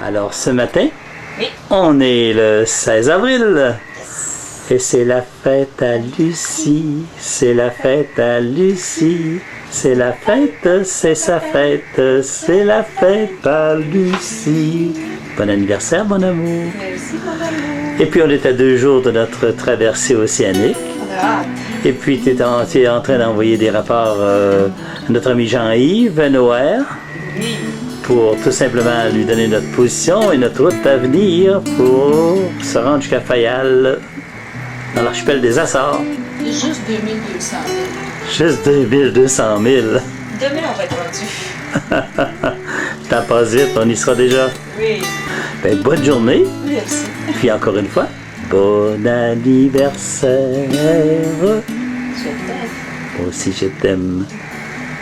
Alors ce matin, Oui. on est le 16 avril. Et c'est la fête à Lucie, c'est la fête à Lucie, c'est la fête, c'est sa fête, c'est la fête à Lucie. Bon anniversaire, mon amour. Merci, mon amour. Et puis on est à 2 jours de notre traversée océanique. On a hâte. Et puis tu es en train d'envoyer des rapports à notre ami Jean-Yves Noër Oui. pour tout simplement lui donner notre position et notre route à venir pour se rendre jusqu'à Fayal, dans l'archipel des Açores. Juste 2200 000. Juste 2200 000. Demain, on va être rendu. T'as pas vite, on y sera déjà. Oui. Ben, bonne journée. Merci. Puis encore une fois, bon anniversaire. Je t'aime. Moi aussi, je t'aime.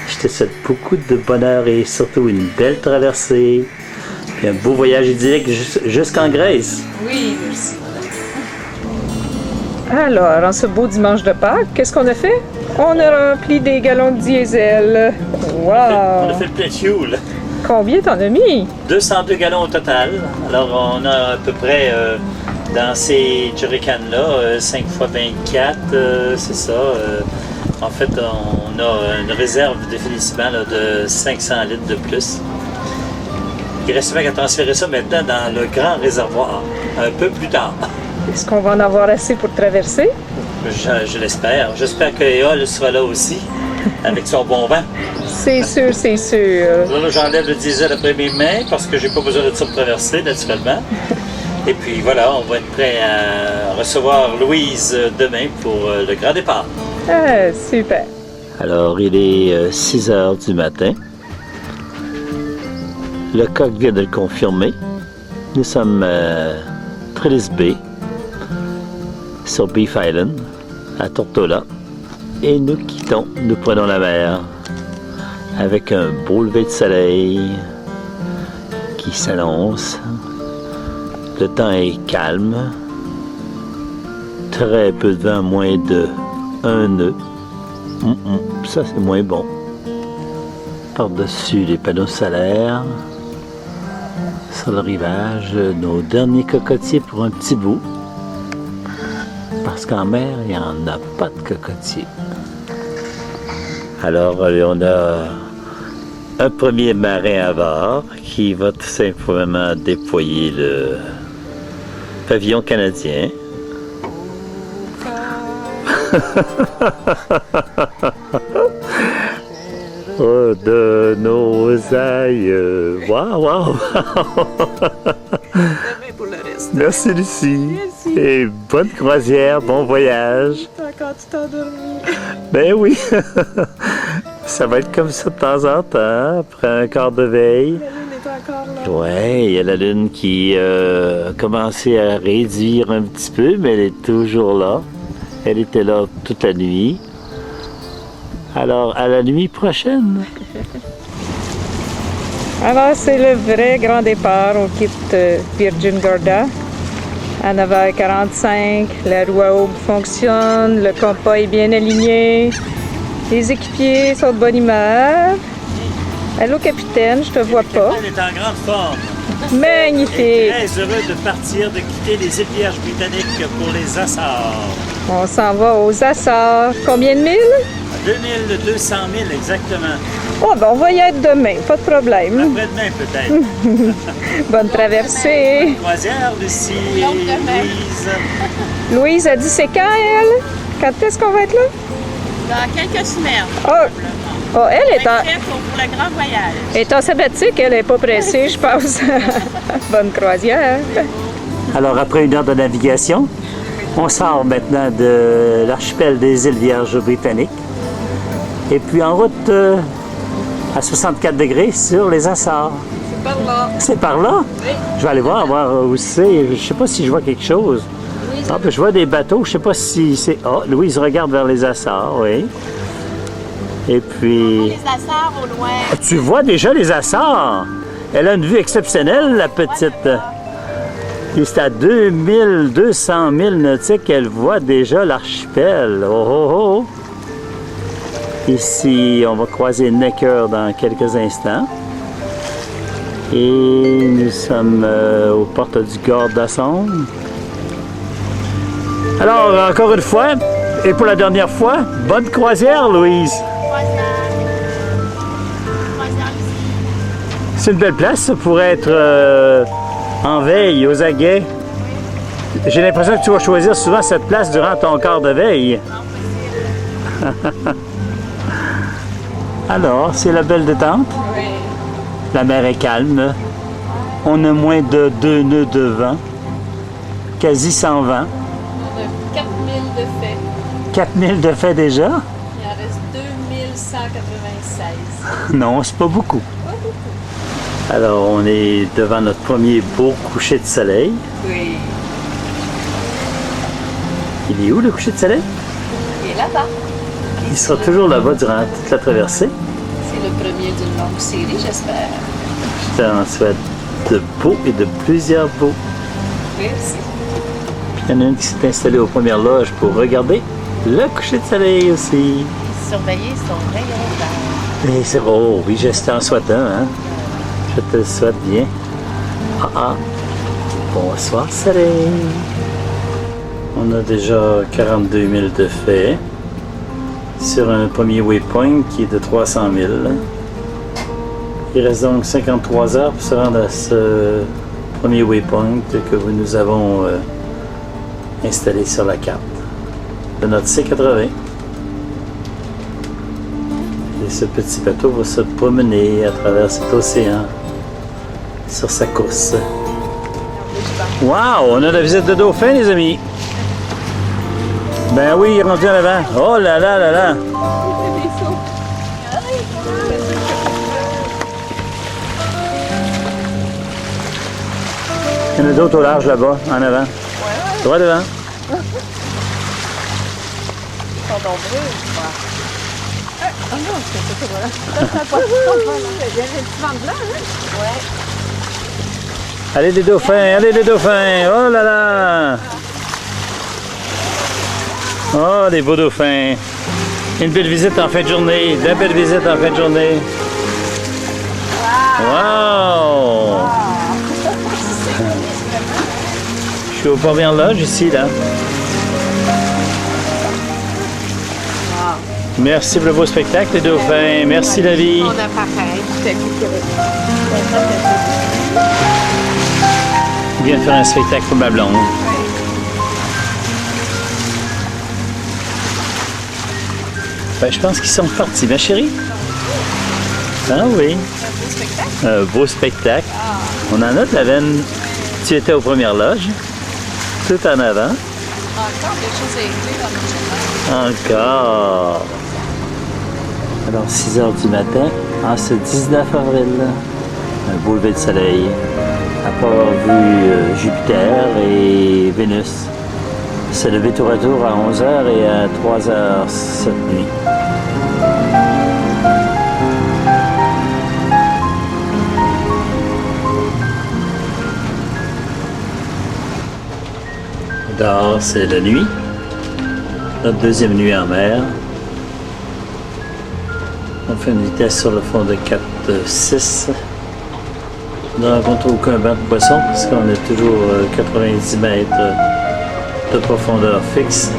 Je te souhaite beaucoup de bonheur et surtout une belle traversée. Puis un beau voyage idyllique jusqu'en Grèce. Oui, merci. Alors, en ce beau dimanche de Pâques, qu'est-ce qu'on a fait? On a rempli des gallons de diesel. On a Wow! fait le plein de fuel. Combien t'en as mis? 202 gallons au total. Alors, on a à peu près dans ces jerrycans-là, 5 x 24, c'est ça. En fait, on a une réserve définitivement là, de 500 litres de plus. Il reste qu'à transférer ça maintenant dans le grand réservoir, un peu plus tard. Est-ce qu'on va en avoir assez pour traverser? Je l'espère. J'espère que Éole sera là aussi, avec son bon vent. C'est sûr, c'est sûr. Là, j'enlève le diesel après mes mains parce que j'ai pas besoin de ça pour traverser, naturellement. Et puis voilà, on va être prêt à recevoir Louise demain pour le grand départ. Ah, super. Alors, il est 6 heures du matin. Le coq vient de le confirmer. Nous sommes à Trellis Bay, sur Beef Island, à Tortola. Et nous quittons, nous prenons la mer, avec un beau lever de soleil qui s'annonce. Le temps est calme. Très peu de vent, moins de 1 nœud. Ça, c'est moins bon. Par-dessus les panneaux solaires, sur le rivage, nos derniers cocotiers pour un petit bout. Parce qu'en mer, il n'y en a pas de cocotiers. Alors, on a un premier marin à bord qui va tout simplement déployer le pavillon canadien. Oh, de nos aïeux. Waouh, waouh! Demain pour le reste. Merci Lucie. Merci. Et bonne croisière, bon voyage. Quand tu t'es endormi. Ben oui. Ça va être comme ça de temps en temps, après un quart de veille. La lune est encore là. Ouais, il y a la lune qui a commencé à réduire un petit peu, mais elle est toujours là. Elle était là toute la nuit. Alors, à la nuit prochaine. Alors, c'est le vrai grand départ. On quitte Virgin Gorda à 9h45. La roue à aube fonctionne. Le compas est bien aligné. Les équipiers sont de bonne humeur. Allô, capitaine, je te vois pas. Elle est en grande forme. Magnifique! Très heureux de partir, de quitter les îles Vierges britanniques pour les Açores. On s'en va aux Açores. Combien de milles? 2200 000 exactement. Oh, ben on va y être demain, pas de problème. Après-demain peut-être. Bonne traversée. Croisière, Lucie et Donc, demain. Louise. Louise a dit c'est quand, elle? Quand est-ce qu'on va être là? Dans quelques semaines. Oh, oh elle On est va en, être prêt pour le grand voyage. est en sabbatique, elle n'est pas pressée, je pense. Bonne croisière. Alors, après 1 heure de navigation, on sort maintenant de l'archipel des îles Vierges britanniques. Et puis en route à 64 degrés sur les Açores. C'est par là. C'est par là? Oui. Je vais aller voir où c'est. Je sais pas si je vois quelque chose. Ah, ben, je vois des bateaux, je sais pas si c'est... Oh, Louise regarde vers les Açores, oui. Et puis... Les Açores au loin. Ah, tu vois déjà les Açores? Elle a une vue exceptionnelle, la petite. Et c'est à 2200 000 nautiques qu'elle voit déjà l'archipel. Oh, oh, oh! Ici, on va croiser Necker dans quelques instants. Et nous sommes aux portes du Gard d'Asson. Alors, encore une fois, et pour la dernière fois, bonne croisière, Louise. C'est une belle place, ça pourrait être en veille, aux aguets. J'ai l'impression que tu vas choisir souvent cette place durant ton quart de veille. Alors, c'est la belle détente. Oui. La mer est calme. On a moins de 2 nœuds de vent. Quasi sans vent. On a 4000 de fait. 4000 de fait déjà? Il en reste 2196. Non, c'est pas beaucoup. Pas beaucoup. Alors, on est devant notre premier beau coucher de soleil. Oui. Il est où le coucher de soleil? Il est là-bas. Il sera toujours là-bas durant toute la traversée. C'est le premier d'une longue série, j'espère. Je t'en souhaite de beaux et de plusieurs beaux. Merci. Puis il y en a une qui s'est installée aux premières loges pour regarder le coucher de soleil aussi. Surveiller son rayon vert. Et c'est beau, oui, je t'en souhaite un, hein. Je te le souhaite bien. Bonsoir soleil. On a déjà 42 000 de fait sur un premier waypoint qui est de 300 000. Il reste donc 53 heures pour se rendre à ce premier waypoint que nous avons installé sur la carte de notre C80. Et ce petit bateau va se promener à travers cet océan sur sa course. Wow! On a la visite de dauphin, les amis! Ben oui, il est rendu en avant. Oh là là là là! Il y en a d'autres au large là-bas, en avant. Droit devant. Ils sont nombreux, je crois. Oh non, c'est pas ça. Ça pas il y a un petit vent blanc, hein? Ouais. Allez les dauphins, allez les dauphins! Oh là là! Oh, des beaux dauphins! Une belle visite en fin de journée, de la belle visite en fin de journée. Wow! Je suis aux premières loges ici, là. Merci pour le beau spectacle, les dauphins. Merci, la vie. On a pareil. Je viens de faire un spectacle pour ma blonde. Ben, je pense qu'ils sont partis, ma chérie. Ah oui. Un beau spectacle. Un beau spectacle. On en a de la veine. Tu étais aux premières loges. Tout en avant. Encore des choses à écrire dans notre journal. Encore. Alors, 6 heures du matin, en ce 19 avril. Un beau lever de soleil. Après avoir vu Jupiter et Vénus se lever tour à tour à 11h et à 3h cette nuit. Dehors, c'est la nuit. Notre deuxième nuit en mer. On fait une vitesse sur le fond de 4,6. On ne rencontre aucun banc de poisson parce qu'on a toujours 90 mètres de profondeur fixe.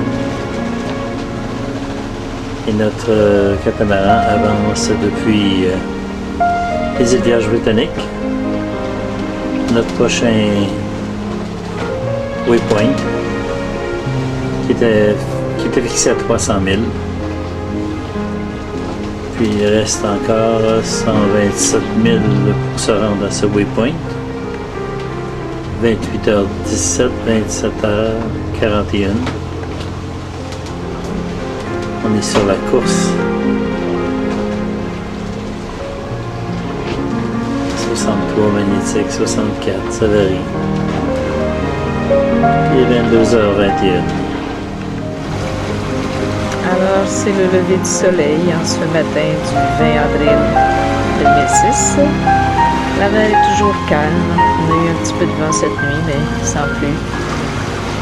Et notre catamaran avance depuis les îles Vierges britanniques. Notre prochain waypoint qui était fixé à 300 000. Puis il reste encore 127 000 pour se rendre à ce waypoint. 28h17, 27h41. On est sur la course. 63 magnétique, 64, ça varie. Il est 22h21. Alors, c'est le lever du soleil en ce matin du 20 avril 2006. La mer est toujours calme. On a eu un petit peu de vent cette nuit, mais sans plus.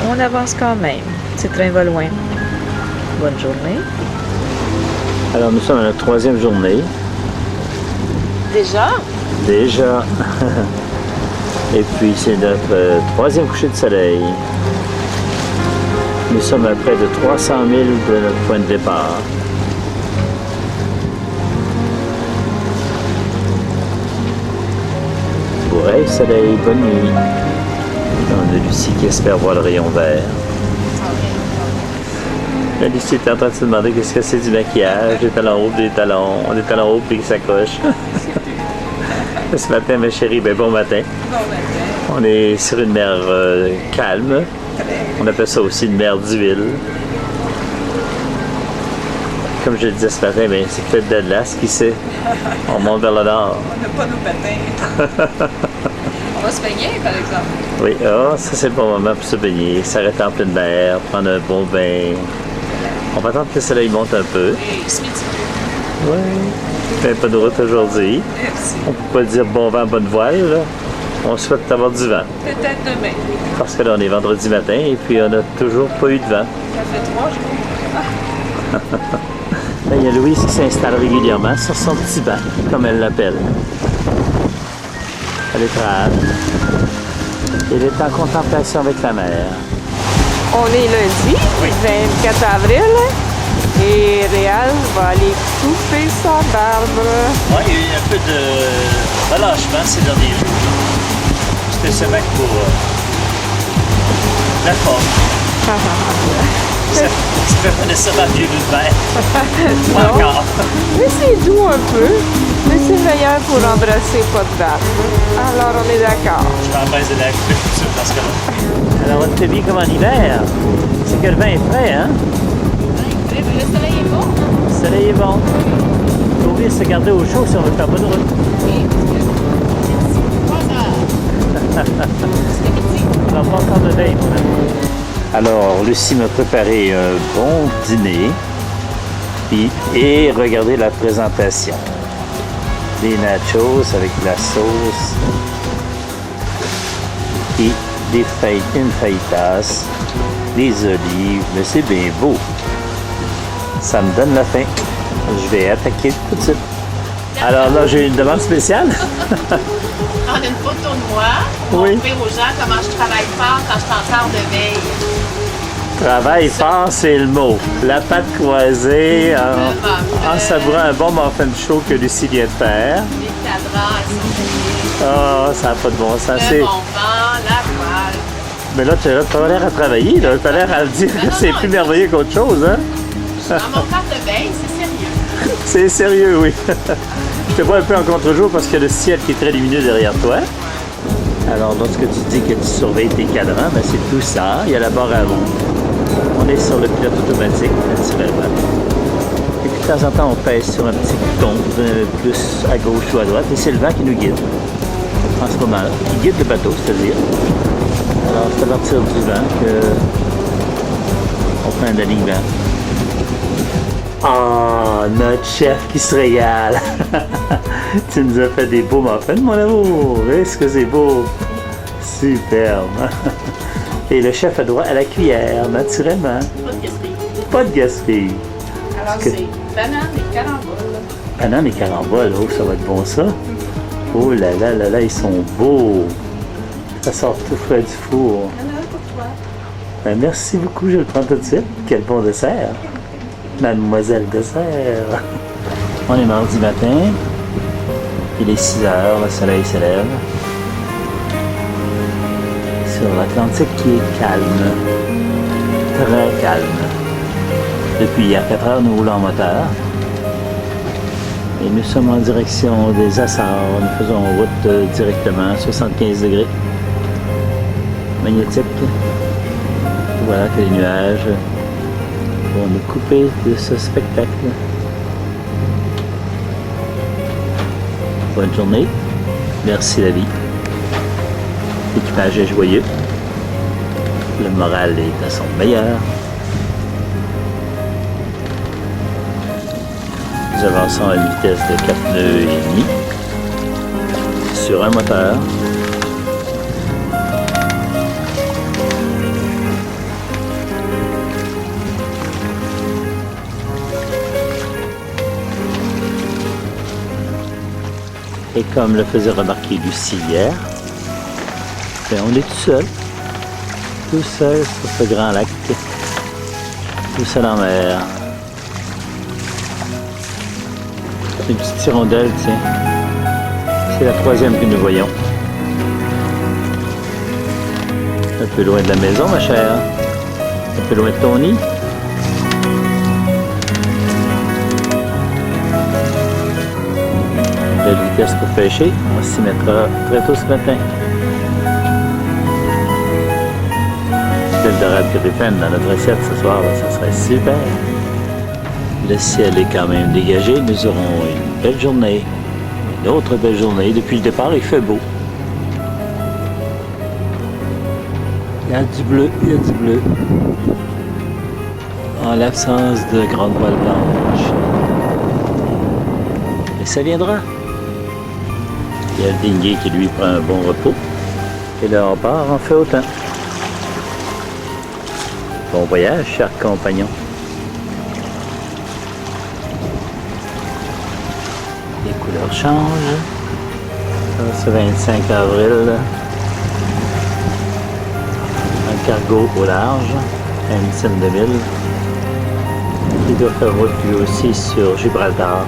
On avance quand même. Le petit train va loin. Bonne journée. Alors nous sommes à la troisième journée. Déjà? Déjà. Et puis c'est notre troisième coucher de soleil. Nous sommes à près de 300 000 de notre point de départ. Beau rêve, soleil, bonne nuit. On a Lucie qui espère voir le rayon vert. Là, Lucie est en train de se demander qu'est-ce que c'est du maquillage, des talons hauts, des talons hauts puis qui s'accrochent. Ce matin, ma chérie, ben bon matin. Bon matin. On est sur une mer calme. On appelle ça aussi une mer d'huile. Comme je le disais ce matin, ben, c'est peut-être de glace, qui sait. On monte vers le nord. On n'a pas nos patins. On va se baigner, par exemple. Oui, ça c'est le bon moment pour se baigner, s'arrêter en pleine mer, prendre un bon bain. On va attendre que le soleil monte un peu. Et ce midi. Oui. Fait pas de route aujourd'hui. Merci. On peut pas dire bon vent, bonne voile, là. On souhaite avoir du vent. Peut-être demain. Parce que là, on est vendredi matin et puis on n'a toujours pas eu de vent. Ça fait 3 jours. Là, il y a Louise qui s'installe régulièrement sur son petit banc, comme elle l'appelle. Elle est trade. Elle est en contemplation avec la mer. On est lundi, 24 avril, et Réal va aller couper sa barbe. Oui, il y a eu un peu de relâchement ces derniers jours. Spécialement pour la forme. Ça fait pas nécessairement mieux de verre. Pas Non. encore. Mais c'est doux un peu, mais c'est meilleur pour embrasser pas de barbe. Alors on est d'accord. Je m'embrasse de la couper tout de suite dans ce cas-là. Alors, on te fait bien comme en hiver. C'est que le vin est frais, hein? Le soleil est bon. Le soleil est bon. Il faut oublier de se garder au chaud si on veut faire bonne route. On n'a pas encore de bain, mon amour. Alors, Lucie m'a préparé un bon dîner. Et regardez la présentation. Des nachos avec de la sauce. Et une fajitas, des olives. Mais c'est bien beau. Ça me donne la faim. Je vais attaquer tout de suite. Alors là, j'ai une demande spéciale. On a une photo de moi pour Oui. montrer aux gens comment je travaille fort quand je suis encore de veille. Travail fort, c'est le mot. La patte croisée en savourant un bon muffin chaud que Lucie vient de faire. Les cadrans, elles sont Ah, ça n'a pas de bon sens. le C'est- bon vent, la voile. Mais là, tu n'as pas l'air à travailler. Tu as l'air à dire que c'est plus merveilleux qu'autre chose. Hein? Dans mon corps de veille, c'est sérieux. C'est sérieux, oui. Je te vois un peu en contre-jour parce qu'il y a le ciel qui est très lumineux derrière toi. Alors, lorsque tu dis que tu surveilles tes cadrans, ben c'est tout ça. Il y a la barre à roues. On est sur le pilote automatique, naturellement. Et puis, de temps en temps, on pèse sur un petit bouton, plus à gauche ou à droite. Et c'est le vent qui nous guide, en ce moment-là. Qui guide le bateau, c'est-à-dire. Alors, c'est à partir du vent qu'on prend un alignement. Ah, notre chef qui se régale. Tu nous as fait des beaux muffins, mon amour. Est-ce que c'est beau? Superbe. Et le chef a droit à la cuillère, naturellement. Pas de gaspille. Pas de gaspille. Alors, que- c'est banane et caramboles. Banane et caramboles, oh, ça va être bon ça. Oh là là là là, ils sont beaux. Ça sort tout frais du four. Il y en a un pour toi. Ben, merci beaucoup, je le prends tout de suite. Quel bon dessert. Mademoiselle dessert. On est mardi matin. Il est 6 heures, le soleil se lève. Sur l'Atlantique qui est calme. Très calme. Depuis hier 4 heures, nous roulons en moteur. Et nous sommes en direction des Açores. Nous faisons route directement, 75 degrés. Magnétique. Voilà que les nuages vont nous couper de ce spectacle. Bonne journée. Merci la vie. L'équipage est joyeux. Le moral est à son meilleur. Nous avançons à une vitesse de 4 nœuds et demi sur un moteur. Et comme le faisait remarquer Lucie hier, ben on est tout seul sur ce grand lac, tout seul en mer. Une petite hirondelle, tiens. C'est la troisième que nous voyons. Un peu loin de la maison, ma chère. Un peu loin de ton nid. Belle vitesse pour pêcher. On s'y mettra très tôt ce matin. Belle dorade griffin dans notre assiette ce soir, ça serait super. Le ciel est quand même dégagé. Nous aurons une belle journée. Une autre belle journée. Depuis le départ, il fait beau. Il y a du bleu, il y a du bleu. En l'absence de grandes voiles blanches. Mais ça viendra. Il y a le dinghy qui lui prend un bon repos. Et le rempart en fait autant. Bon voyage, chers compagnons. Les couleurs changent. Ça, c'est 25 avril. Un cargo au large, à une dizaine de milles. Il doit faire route lui aussi sur Gibraltar.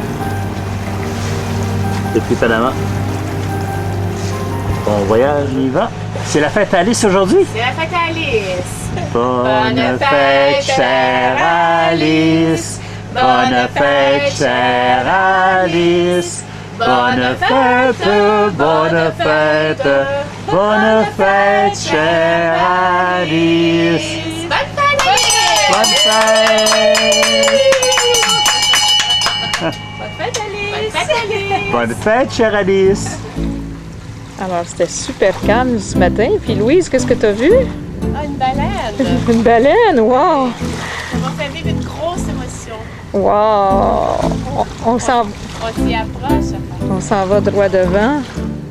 Depuis Panama. Bon voyage, on y va. C'est la fête à Alice aujourd'hui? C'est la fête à Alice. Bonne fête, chère Alice. Bonne fête, chère Alice. Bonne fête, bonne fête. Bonne fête, chère Alice. Bonne fête! Bonne fête! Bonne fête, Alice! Bonne fête, chère Alice. Alors, c'était super calme ce matin. Puis Louise, qu'est-ce que tu as vu? Ah, une baleine! Une baleine, wow! On va faire vivre une grosse émotion. Wow! On s'en s'y approche. On s'en va droit devant.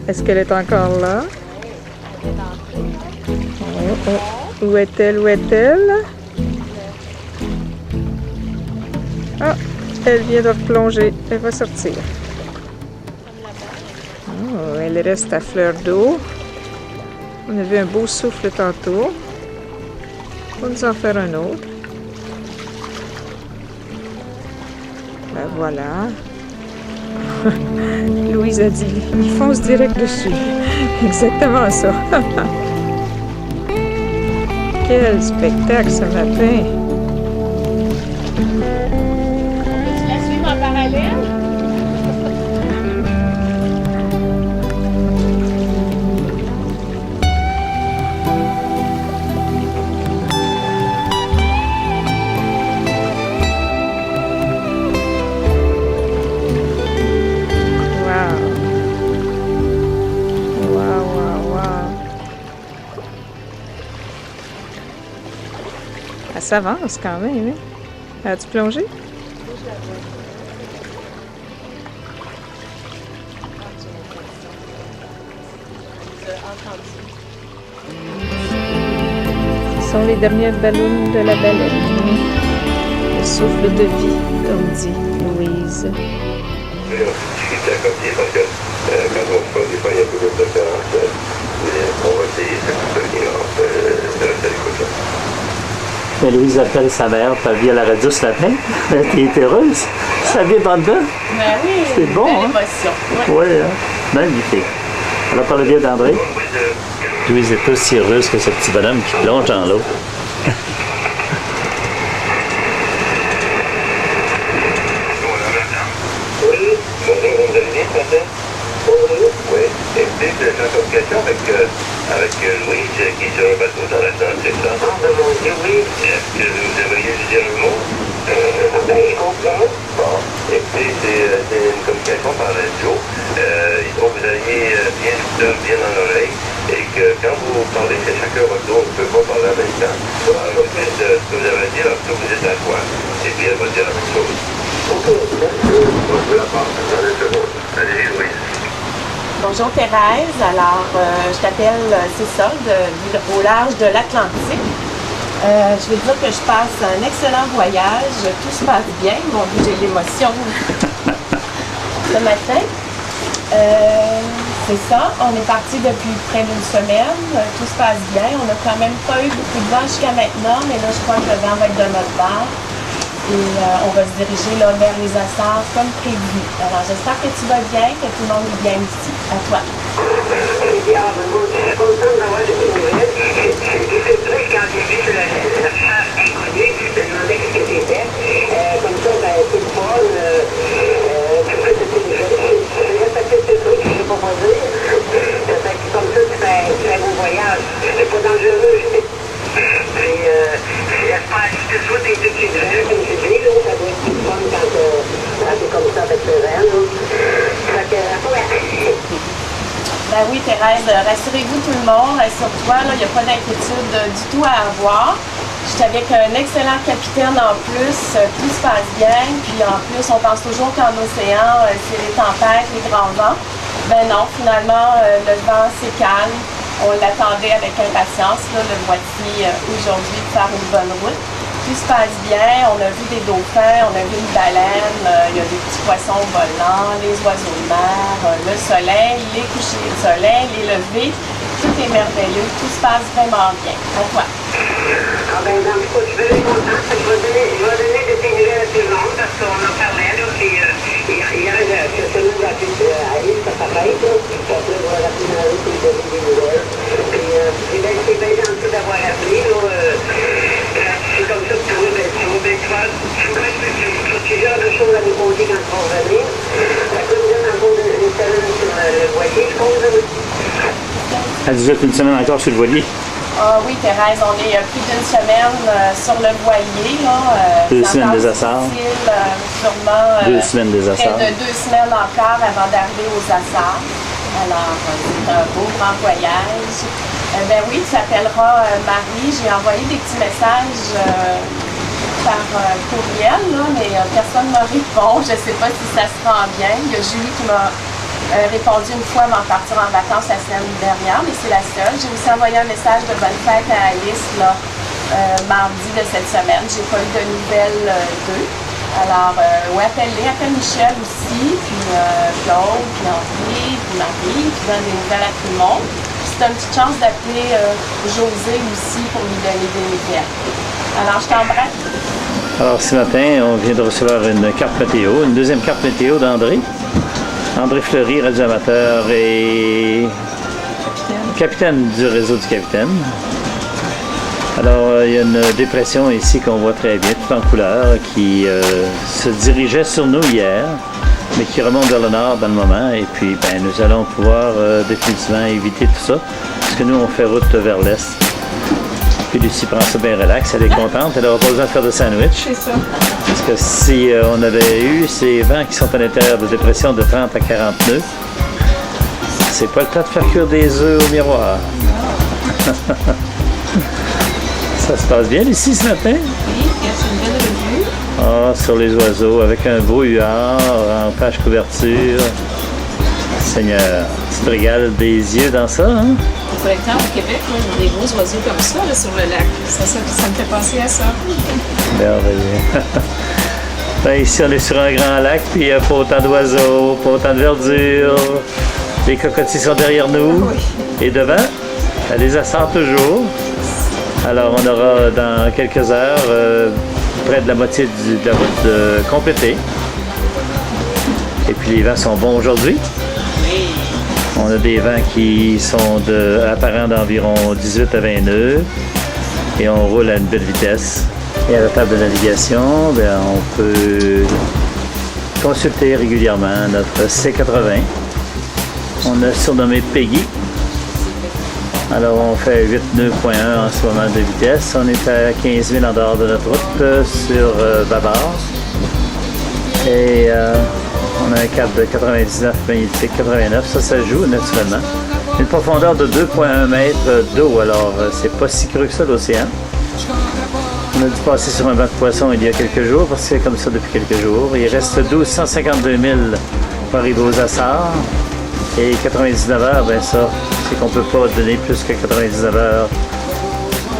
Est-ce qu'elle est encore là? Où est-elle? Où est-elle? Ah, elle vient de replonger. Elle va sortir. Oh, elle reste à fleur d'eau. On a vu un beau souffle tantôt. On va nous en faire un autre. Ben voilà. Louise a dit, il fonce direct dessus. Exactement ça. Quel spectacle ce matin. Tu la suivre en parallèle? Ça avance quand même, hein? As-tu plongé? Ce sont les dernières ballons de la baleine. Le souffle de vie, comme dit Louise. Je suis à côté parce que quand on se passe des fois, il y a beaucoup de différences. On va essayer de rester à l'écoute. Mais Louise appelle sa mère, puis elle vient à la radio ce matin. Elle est heureuse. Ça vient en dedans. Ben oui, c'est bon, belle hein? émotion. Oui, ouais, hein? Magnifique. Alors, parle bien d'André. Louise est aussi heureuse que ce petit bonhomme qui plonge dans l'eau. Oui, bonjour, vous allez bien ce matin? Oui, écoutez, je vais faire une communication avec Louise qui est sur un bateau dans l'Atlantique. Oui, est-ce que vous aimeriez lui dire un mot? Je comprends. Bon, écoutez, c'est une communication par radio. Il faut que vous ayez bien l'auditeur, bien dans l'oreille, et que quand vous parlez, c'est chacun votre tour, on ne peut pas parler en même temps. Alors, vous dites ce que vous avez à dire, après vous dites à quoi. Et puis elle va dire la même chose. Ok, merci. On peut la part, attendez une seconde. Allez, Louise. Bonjour Thérèse, alors je t'appelle, c'est ça, au large de l'Atlantique. Je veux dire que je passe un excellent voyage, tout se passe bien, mon Dieu, j'ai l'émotion. Ce matin, C'est ça, on est parti depuis près d'une semaine, tout se passe bien, on n'a quand même pas eu beaucoup de vent jusqu'à maintenant, mais là je crois que le vent va être de notre bord et on va se diriger là, vers les Açores comme prévu. Alors j'espère que tu vas bien, que tout le monde est bien ici. À toi. Je suis content d'avoir des nouvelles. C'est vrai quand j'ai vu sur la chasse inconnue, je me demandais ce que c'était. Comme ça, ben, c'est le fun. Tu peux te téléphoner. C'est truc que je ne peux pas dire. Comme ça, tu fais un beau voyage. C'est pas dangereux. Puis, j'espère que tu souhaites des deux petites graines, comme tu dis, là, ça doit être plus fun quand c'est comme ça avec tes graines. Fait que, ouais. Ben oui, Thérèse, rassurez-vous tout le monde, rassure-toi, il n'y a pas d'inquiétude du tout à avoir. Je suis avec un excellent capitaine en plus, tout se passe bien, puis en plus, on pense toujours qu'en océan, c'est les tempêtes, les grands vents. Ben non, finalement, le vent c'est calme. On l'attendait avec impatience, là, le voici aujourd'hui de faire une bonne route. Tout se passe bien, on a vu des dauphins, on a vu une baleine, il y a des petits poissons volants, les oiseaux de mer, le soleil, les couchers de soleil, les levées, tout est merveilleux, tout se passe vraiment bien. À toi. Ah ben, dans le cas, je suis vraiment contente. Je vais donner de tes nouvelles à tout le monde parce qu'on en parlait, là, puis hier, c'est nous la fille à Yves, ça fête, là, puis après, on va rappeler dans la rue pour lui donner des nouvelles. Puis, c'est bien gentil d'avoir appelé, là. C'est comme ça que tu vois, tu genre de choses à nous compter quand tu vas revenir. Ça peut nous donner encore une semaine sur le voilier, je pense. Elle vous êtes une semaine encore sur le voilier? Ah oui, Thérèse, on est plus d'une semaine sur le voilier. Là, 2 semaines des Açores. Sûrement 2 semaines des Açores. près de 2 semaines encore avant d'arriver aux Açores. Alors, c'est un beau grand voyage. Ben oui, tu t'appelleras Marie. J'ai envoyé des petits messages par courriel, là, mais personne ne me répond. Je ne sais pas si ça se rend bien. Il y a Julie qui m'a répondu une fois avant de partir en vacances la semaine dernière, mais c'est la seule. J'ai aussi envoyé un message de bonne fête à Alice là, mardi de cette semaine. J'ai pas eu de nouvelles d'eux. Alors, ouais, appelle Michel aussi, puis Claude, puis Henri, puis Marie, puis donne des nouvelles à tout le monde. C'est une petite chance d'appeler José aussi pour lui donner des nouvelles. Alors, je t'embrasse. Alors, ce matin, on vient de recevoir une carte météo, une deuxième carte météo d'André. André Fleury, radio-amateur et capitaine du réseau du Capitaine. Alors, il y a une dépression ici qu'on voit très bien, tout en couleur, qui se dirigeait sur nous hier, mais qui remonte vers le nord dans le moment. Et puis, ben, nous allons pouvoir définitivement éviter tout ça, parce que nous, on fait route vers l'est. Puis Lucie prend ça bien relax, elle est contente, elle n'aura pas besoin de faire de sandwich. C'est ça. Parce que si on avait eu ces vents qui sont à l'intérieur de dépression de 30 à 40 nœuds, c'est pas le temps de faire cuire des œufs au miroir. Ça se passe bien ici ce matin? Oui, il y a une belle revue. Ah, sur les oiseaux, avec un beau huard en page couverture. Seigneur, tu te régales des yeux dans ça, hein? Au printemps, au Québec, là, il y a des gros oiseaux comme ça là, sur le lac. Ça me fait penser à ça. Merveilleux. Ben, ici, on est sur un grand lac, puis il n'y a pas autant d'oiseaux, pas autant de verdure. Les cocotiers sont derrière nous. Et devant, elle les assort toujours. Alors, on aura dans quelques heures près de la moitié de la route complétée. Et puis, les vents sont bons aujourd'hui. On a des vents qui sont apparents d'environ 18 à 20 nœuds et on roule à une belle vitesse. Et à la table de navigation, bien, on peut consulter régulièrement notre C80. On a surnommé Peggy. Alors on fait 8 nœuds.1 en ce moment de vitesse. On est à 15 000 en dehors de notre route sur Bavard. Et on a un cap de 99 magnétique, 89, ça joue naturellement. Une profondeur de 2,1 mètres d'eau, alors c'est pas si creux que ça l'océan. On a dû passer sur un banc de poissons il y a quelques jours, parce que c'est comme ça depuis quelques jours. Il reste 1252 000 pour arriver aux Açores. Et 99 heures, ben ça, c'est qu'on peut pas donner plus que 99 heures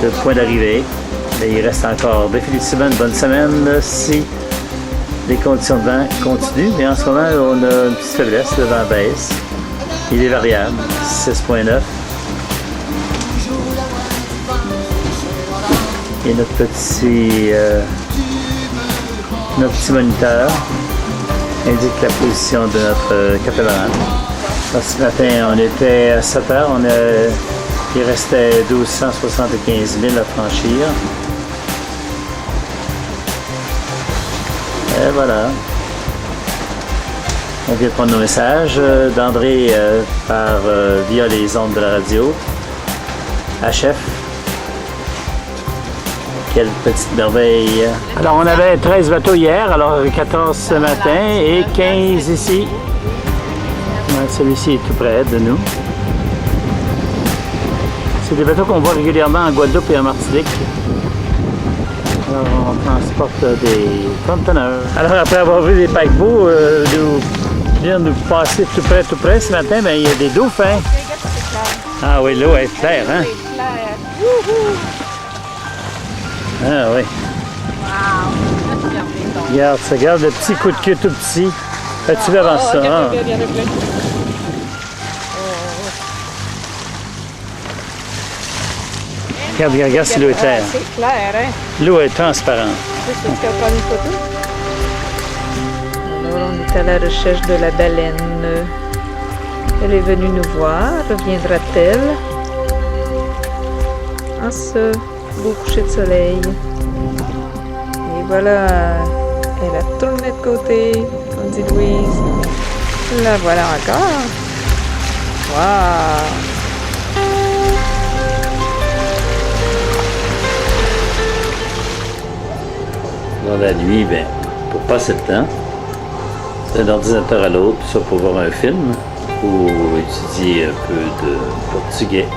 de point d'arrivée. Mais il reste encore définitivement une bonne semaine si les conditions de vent continuent, mais en ce moment, on a une petite faiblesse, le vent baisse. Il est variable, 6.9. Et notre petit moniteur indique la position de notre catamaran. Ce matin, on était à 7 heures, il restait 1275 000 à franchir. Et voilà. On vient de prendre nos messages d'André via les ondes de la radio. HF. Quelle petite merveille. Alors, on avait 13 bateaux hier, alors 14 ce matin et 15 ici. Ouais, celui-ci est tout près de nous. C'est des bateaux qu'on voit régulièrement en Guadeloupe et en Martinique. Alors, on transporte des conteneurs. Alors, après avoir vu des paquebots venir nous passer tout près ce matin, ben, il y a des dauphins. Ah oui, l'eau est claire, hein? Ah oui. Regarde, ça regarde le petit coup de queue tout petit. Fais-tu avant ça? Hein? Regarde si l'eau est claire. C'est clair, hein? L'eau est transparente. Tu vas prendre une photo? Alors, on est à la recherche de la baleine. Elle est venue nous voir. Reviendra-t-elle en ce beau coucher de soleil? Et voilà, elle a tourné de côté, comme dit Louise. La voilà encore. Waouh! Dans la nuit, ben, pour passer le temps, d'un ordinateur à l'autre, soit pour voir un film ou étudier un peu de portugais.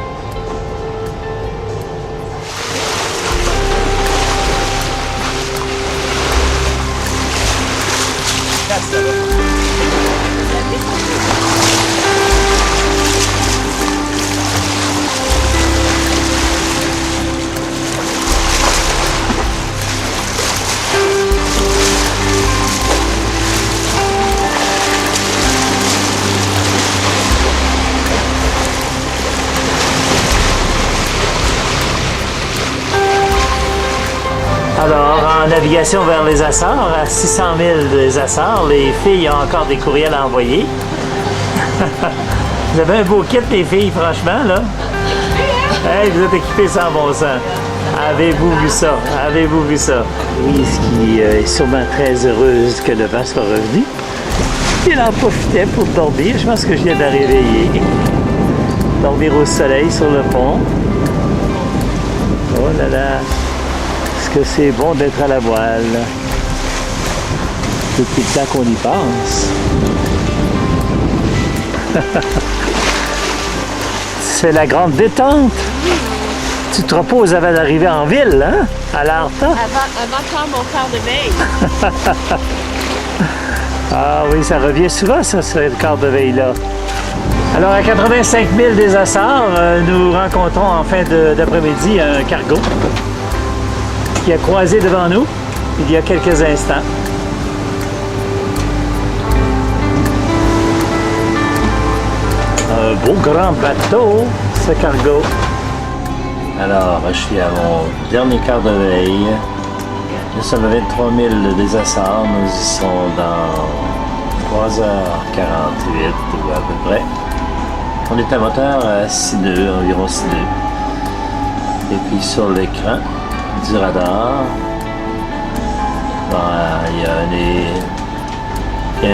Alors, en navigation vers les Açores, à 600 000 des Açores, les filles ont encore des courriels à envoyer. Vous avez un beau kit, les filles, franchement, là. Hey, vous êtes équipés sans bon sens. Avez-vous vu ça? Avez-vous vu ça? Oui, ce qui est sûrement très heureuse que le vent soit revenu. Il en profitait pour dormir. Je pense que je viens de la réveiller. Dormir au soleil sur le pont. Oh là là! Que c'est bon d'être à la voile. Depuis le temps qu'on y pense. C'est la grande détente. Tu te reposes avant d'arriver en ville, hein? À l'Arta. Avant de faire mon quart de veille. Ah oui, ça revient souvent, ça, ce quart de veille-là. Alors, à 85 000 des Açores, nous rencontrons en fin d'après-midi un cargo qui a croisé devant nous il y a quelques instants. Un beau grand bateau, ce cargo. Alors, je suis à mon dernier quart de veille. Nous sommes à 23 000 des Açores. Nous y sommes dans 3h48 ou à peu près. On est à moteur à 6 nœuds, environ 6 nœuds. Et puis sur l'écran du radar, il y a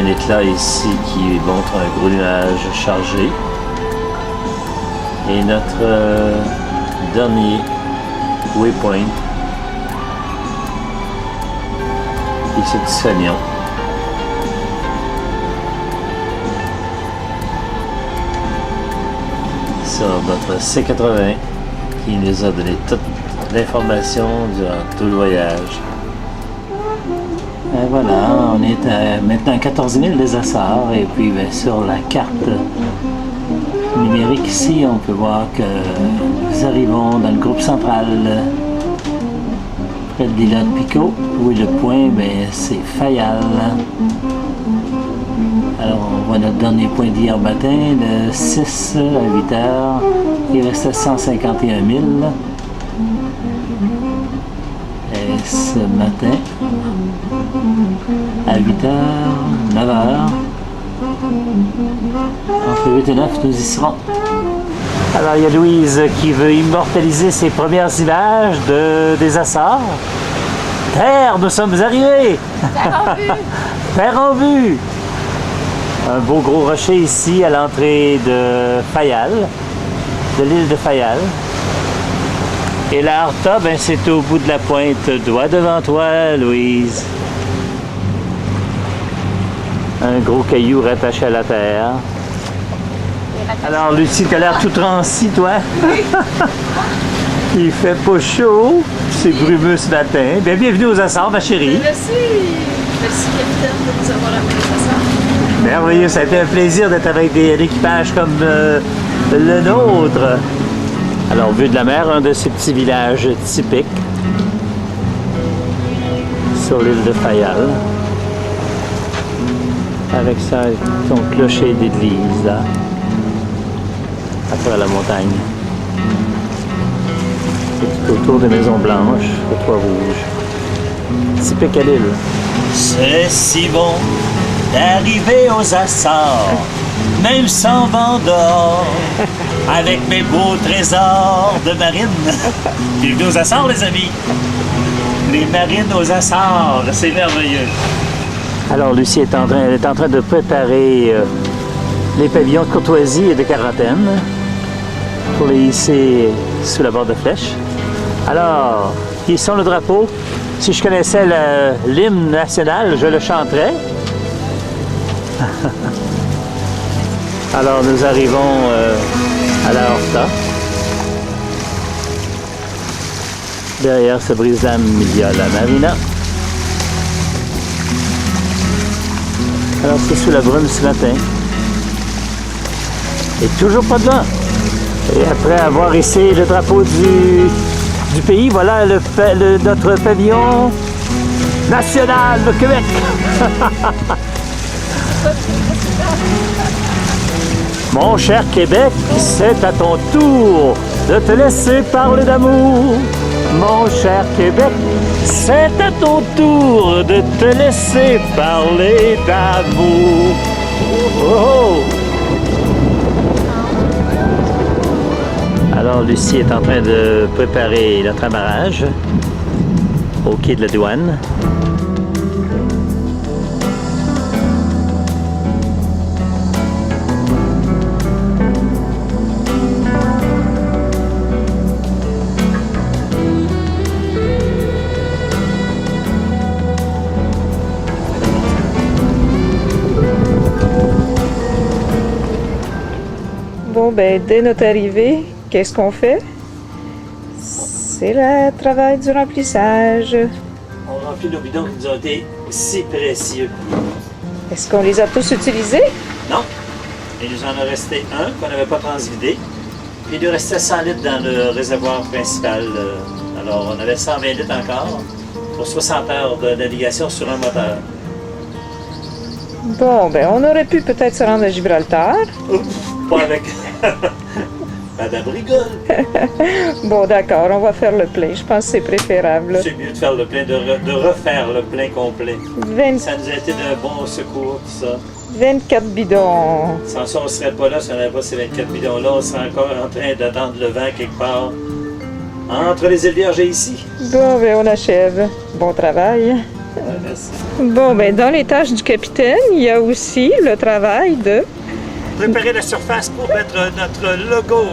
un éclat ici qui montre un gros nuage chargé. Et notre dernier waypoint qui est ce camion. Sur notre C80 qui nous a donné toute l'information durant tout le voyage. Et voilà, on est à maintenant 14 000 des Açores et puis bien, sur la carte numérique ici, on peut voir que nous arrivons dans le groupe central Près de l'îlot de Pico. Oui, le point, ben, c'est Fayal. Alors, on voit notre dernier point d'hier matin, le 6 à 8 heures. Il restait 151 000. Et ce matin, à 8 heures, 9 heures, entre 8 et 9, nous y serons. Alors, il y a Louise qui veut immortaliser ses premières images des Açores. Terre, nous sommes arrivés! Terre en vue! Terre en vue! Un beau gros rocher ici à l'entrée de Fayal, de l'île de Fayal. Et la Horta, ben, c'est au bout de la pointe, droit devant toi, Louise. Un gros caillou rattaché à la terre. Alors, Lucie, t'as l'air tout transi, toi? Il fait pas chaud, c'est brumeux ce matin. Bien, bienvenue aux Açores, ma chérie. Merci. Merci, capitaine, de nous avoir amenés aux Açores. Merveilleux, ça a été un plaisir d'être avec un équipage comme le nôtre. Alors, vue de la mer, un de ces petits villages typiques sur l'île de Fayal. Avec ça, ton clocher d'église, là, à travers la montagne. C'est autour des maisons blanches, au toit rouge. Typique à l'île. C'est si bon d'arriver aux Açores, même sans vent dehors, avec mes beaux trésors de marine. Bienvenue aux Açores, les amis. Les marines aux Açores, c'est merveilleux. Alors, Lucie est en train de préparer les pavillons de courtoisie et de quarantaine pour les hisser sous la barre de flèche. Alors, hissons le drapeau. Si je connaissais l'hymne national, je le chanterais. Alors, nous arrivons à la Horta. Derrière ce brise-lames, il y a la marina. Alors, c'est sous la brume ce matin. Et toujours pas de vent. Et après avoir hissé le drapeau du pays, voilà notre pavillon national, le Québec. Mon cher Québec, c'est à ton tour de te laisser parler d'amour. Mon cher Québec, c'est à ton tour de te laisser parler d'amour. Oh! Alors, Lucie est en train de préparer notre amarrage au quai de la douane. Bon, ben, dès notre arrivée, qu'est-ce qu'on fait? C'est le travail du remplissage. On remplit nos bidons qui nous ont été si précieux. Est-ce qu'on les a tous utilisés? Non. Il nous en a resté un qu'on n'avait pas transvidé. Puis il nous restait 100 litres dans le réservoir principal. Alors, on avait 120 litres encore pour 60 heures de navigation sur un moteur. Bon, ben, on aurait pu peut-être se rendre à Gibraltar. Oups, pas avec Madame rigole. Bon, d'accord, on va faire le plein. Je pense que c'est préférable. C'est mieux de faire le plein, de refaire le plein complet. 20 Ça nous a été d'un bon secours, tout ça. 24 bidons. Sans ça, on ne serait pas là si on n'avait pas ces 24 bidons-là. On serait encore en train d'attendre le vent quelque part. Entre les îles Vierges et ici. Bon, ben, on achève. Bon travail. Merci. Bon, ben, dans les tâches du capitaine, il y a aussi le travail de... Préparer la surface pour mettre notre logo.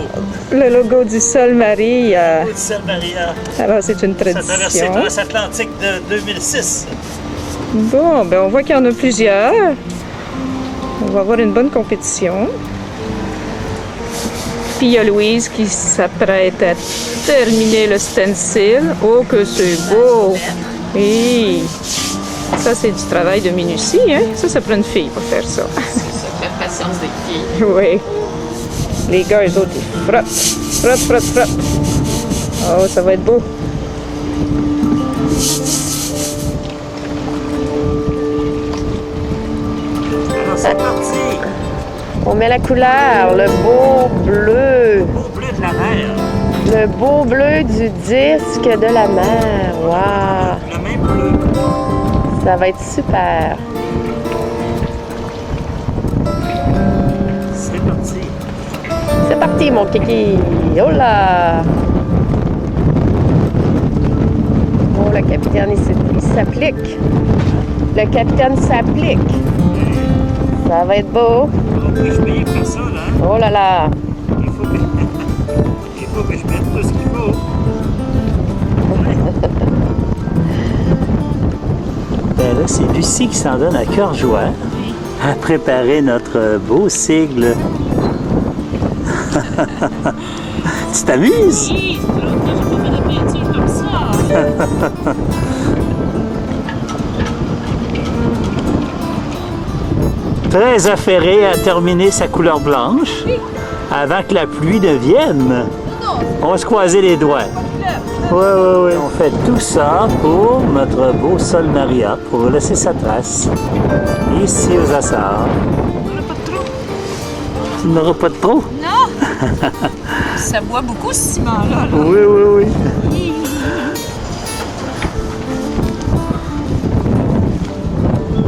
Le logo du Sol Marie. Le Sol Maria. Alors, c'est une Ça traversée tradition. transatlantique de 2006. Bon, ben, on voit qu'il y en a plusieurs. On va avoir une bonne compétition. Puis il y a Louise qui s'apprête à terminer le stencil. Oh, que c'est beau! Oui! Ça, c'est du travail de minutie, hein? Ça prend une fille pour faire ça. La patience des filles. Oui. Les gars, eux autres, ils frottent. Frottent. Oh, ça va être beau. parti. On met la couleur, le beau bleu. Au bleu de la mer. Le beau bleu du disque de la mer. Wow! Le même bleu. Ça va être super. C'est parti. C'est parti, mon kiki. Oh là! Oh, le capitaine, il s'applique. Le capitaine s'applique. Ça va être beau. On peut je paye pour ça, là. Oh là là! Il faut que je mette tout ce qu'il faut. Ben là, c'est Lucie qui s'en donne à cœur joie à préparer notre beau sigle. Tu t'amuses? Oui, c'est l'autre fois, j'ai pas fait de peinture comme ça. Très affairé à terminer sa couleur blanche avant que la pluie ne vienne. On va se croiser les doigts. Oui. On fait tout ça pour notre beau sol Maria, pour laisser sa trace. Ici aux Açores. On n'aura pas de trou. Tu n'auras pas de trop? Non! Ça boit beaucoup ce ciment-là. Là. Oui.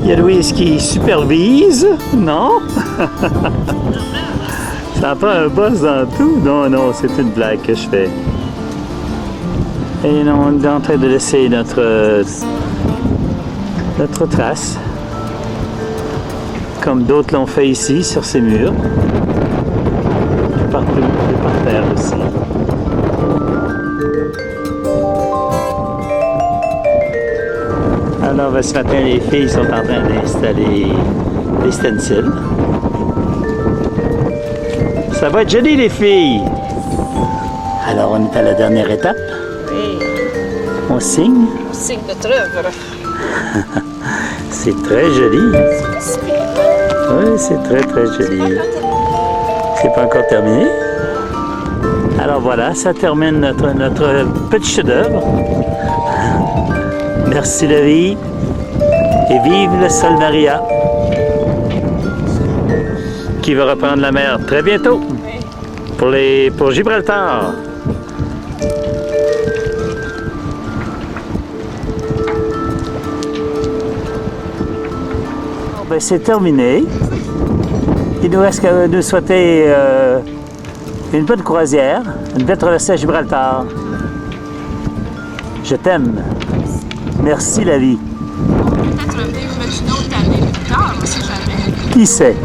Il y a Louise qui supervise, non? Ça prend un boss dans tout? Non, c'est une blague que je fais. Et non, on est en train de laisser notre trace, comme d'autres l'ont fait ici, sur ces murs. Partout, et par terre aussi. Alors, ce matin, les filles sont en train d'installer les stencils. Ça va être joli, les filles! Alors, on est à la dernière étape. Oui, On signe. signe de trèfle. C'est très joli. C'est pas si pire. Oui, c'est très joli. C'est pas encore terminé. Alors voilà, ça termine notre petit chef-d'œuvre. Merci la vie. Et vive le sol Maria, qui va reprendre la mer très bientôt pour Gibraltar. Ben, c'est terminé. Il nous reste qu'à nous souhaiter une bonne croisière, une belle traversée à Gibraltar. Je t'aime. Merci la vie. Peut-être revenir une autre année plus tard, on sait jamais. Qui sait?